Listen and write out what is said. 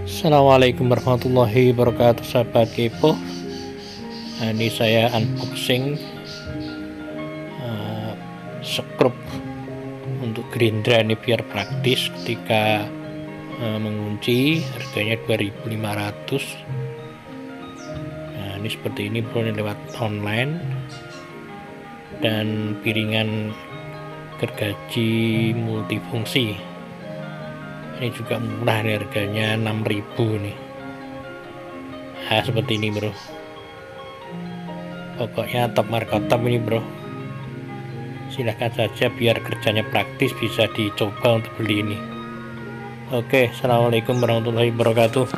Assalamualaikum warahmatullahi wabarakatuh, sahabat kepo. Nah, ini saya unboxing skrup untuk Gerindra ini biar praktis ketika mengunci. Harganya 2.500. Nah, ini seperti ini bro, ini lewat online. Dan piringan gergaji multifungsi ini juga murah nih, harganya 6.000 nih. Nah, seperti ini bro, pokoknya top marka top ini bro. Silahkan saja, biar kerjanya praktis bisa dicoba untuk beli ini. Oke, assalamualaikum warahmatullahi wabarakatuh.